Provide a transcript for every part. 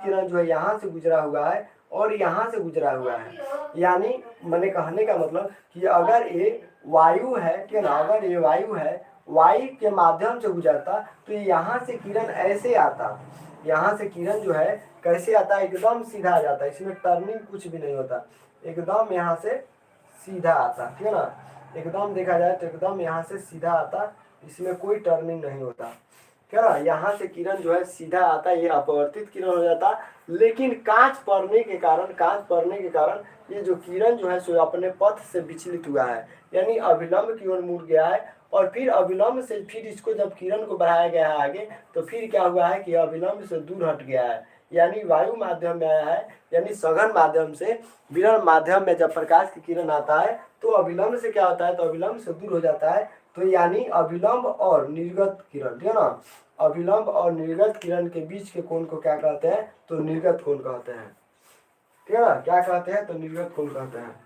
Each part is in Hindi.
किरण जो है यहाँ से गुजरा हुआ है और यहाँ से गुजरा हुआ है। यानी मैंने कहने का मतलब कि अगर ये वायु है, ठीक है ना, अगर ये वायु है, वायु के माध्यम से गुजरता तो यहाँ से किरण ऐसे आता, यहाँ से किरण जो है कैसे आता, एकदम सीधा आ जाता, इसमें टर्निंग कुछ भी नहीं होता, एकदम यहाँ से सीधा आता, ठीक है ना, एकदम देखा जाए तो एकदम यहाँ से सीधा आता, इसमें कोई टर्निंग नहीं होता, क्या ना। यहाँ से किरण जो है सीधा आता, ये अपवर्तित किरण हो जाता, लेकिन कांच पड़ने के कारण ये जो किरण जो है सो अपने पथ से विचलित हुआ है, यानी अभिलंब की ओर मुड़ गया है, और फिर अभिलंब से फिर इसको जब किरण को बढ़ाया गया है आगे, तो फिर क्या हुआ है कि अभिलंब से दूर हट गया है, यानी वायु माध्यम में आया है, यानी सघन माध्यम से विरल माध्यम में जब प्रकाश की किरण आता है तो अभिलंब से क्या होता है, तो अभिलंब से दूर हो जाता है, तो यानी अभिलंब और निर्गत किरण, ठीक है ना, अभिलंब और निर्गत किरण के बीच के कोण को क्या कहते हैं, तो निर्गत कोण कहते हैं, ठीक है ना, क्या कहते हैं, तो निर्गत कोण कहते हैं।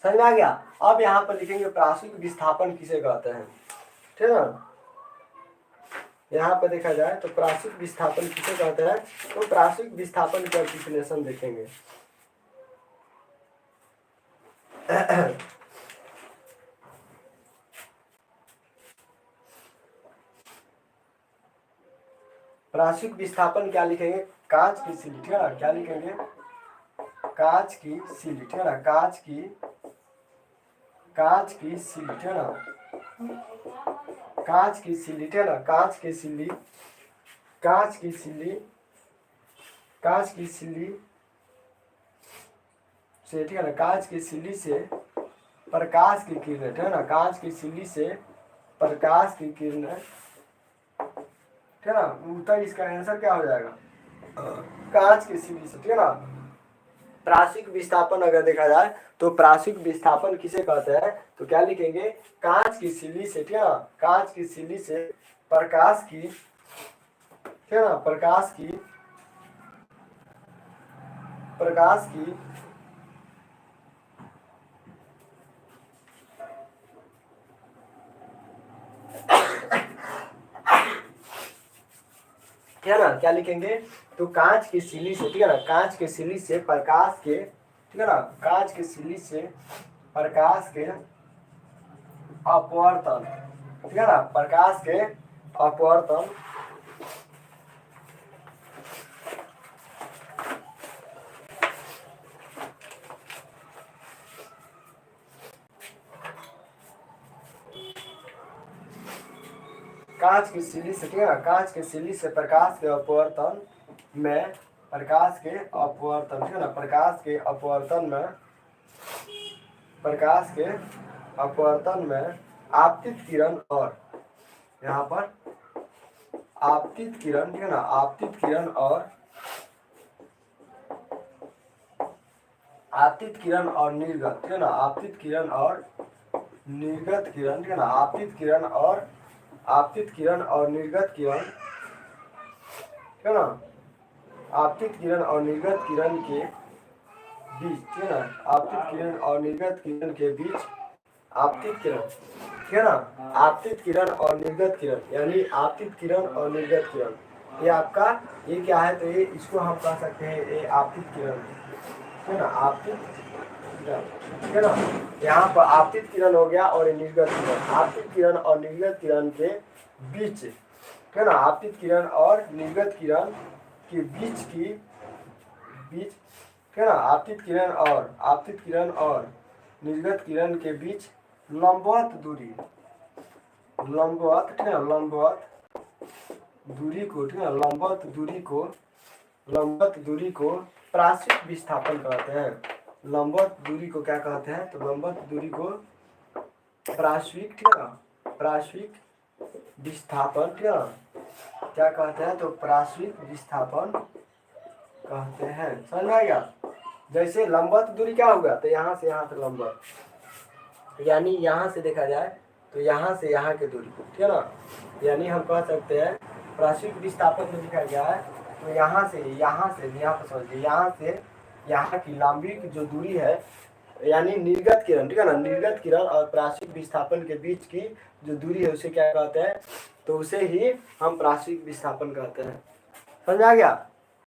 समझ में आ गया। अब यहाँ पर लिखेंगे प्राश्विक विस्थापन किसे कहते हैं, ठीक है ना, यहाँ पर देखा जाए तो प्राश्विक विस्थापन किसे कहते हैं, तो प्राश्विक विस्थापन का डिफिनेशन देखेंगे। प्राश्विक विस्थापन क्या लिखेंगे, कांच की सिल्ली, ठीक है ना, क्या लिखेंगे, कांच की सिल्ली, ठीक है ना, कांच की सिल्ली, ठीक है ना, कांच की सिल्ली, ठीक है ना, कांच की सिल्ली से, ठीक है ना, कांच की सिल्ली से प्रकाश की किरणें, ठीक है ना, कांच की सिल्ली से प्रकाश की किरणें, ठीक है ना, उत्तर इसका आंसर क्या हो जाएगा, कांच की सिल्ली से, ठीक है ना। प्राश्विक विस्थापन अगर देखा जाए तो प्राश्विक विस्थापन किसे कहते हैं, तो क्या लिखेंगे, कांच की सिल्ली से, ठीक है ना, कांच की सिल्ली से प्रकाश की, ठीक है ना, प्रकाश की ठीक है ना, क्या लिखेंगे, तो कांच की सिल्ली से, ठीक है ना, कांच की सिल्ली से प्रकाश के, ठीक है ना, कांच की सिल्ली से प्रकाश के अपवर्तन, ठीक है ना, प्रकाश के अपवर्तन, कांच की सिल्ली से, ठीक है ना, कांच की सिल्ली से प्रकाश के अपवर्तन में, प्रकाश के अपवर्तन, ठीक है ना, प्रकाश के अपवर्तन में आपतित किरण और, यहाँ पर आपतित किरण, ठीक है ना, आपतित किरण और निर्गत, ठीक है ना, आपतित किरण और निर्गत किरण, ठीक है ना, आपतित किरण और निर्गत किरण, ठीक है ना, आपतित किरण और निर्गत किरण के बीच, ठीक है ना, आपतित किरण और निर्गत किरण के बीच, आपतित किरण, ठीक है ना, आपतित किरण और निर्गत किरण, यानी आपतित किरण और निर्गत किरण, ये आपका ये क्या है, तो ये इसको हम कह सकते हैं ये आपतित किरण, ठीक है ना, आपतित किरण, ठीक है ना, यहाँ पर आपतित किरण हो गया और निर्गत किरण, आपतित किरण और निर्गत किरण के बीच, ठीक है ना, आपतित किरण और निर्गत किरण के बीच, ठीक है ना, आपतित किरण और निर्गत किरण के बीच लंबवत दूरी, ठीक है ना, लंबवत दूरी को प्राश्विक विस्थापन कहते हैं। लंबवत दूरी को क्या कहते हैं, तो लंबवत दूरी को प्राश्विक, ठीक है ना, प्राश्विक विस्थापन, ठीक है ना, क्या कहते हैं, तो प्राश्विक विस्थापन कहते हैं। समझ में आ गया। जैसे लंबवत दूरी क्या होगा, तो यहाँ से लंबवत, यानी यहाँ से देखा जाए तो यहाँ से यहाँ की दूरी, ठीक है ना, यानी हम कह सकते हैं प्राश्विक विस्थापन में लिखा गया है, तो यहाँ पर समझिए, यहाँ से यहाँ की लंबी की जो दूरी है, यानी निर्गत किरण, ठीक है ना, निर्गत किरण और प्राश्विक विस्थापन के बीच की जो दूरी है उसे क्या कहते हैं, तो उसे ही हम प्राश्विक विस्थापन कहते हैं। समझ आ गया।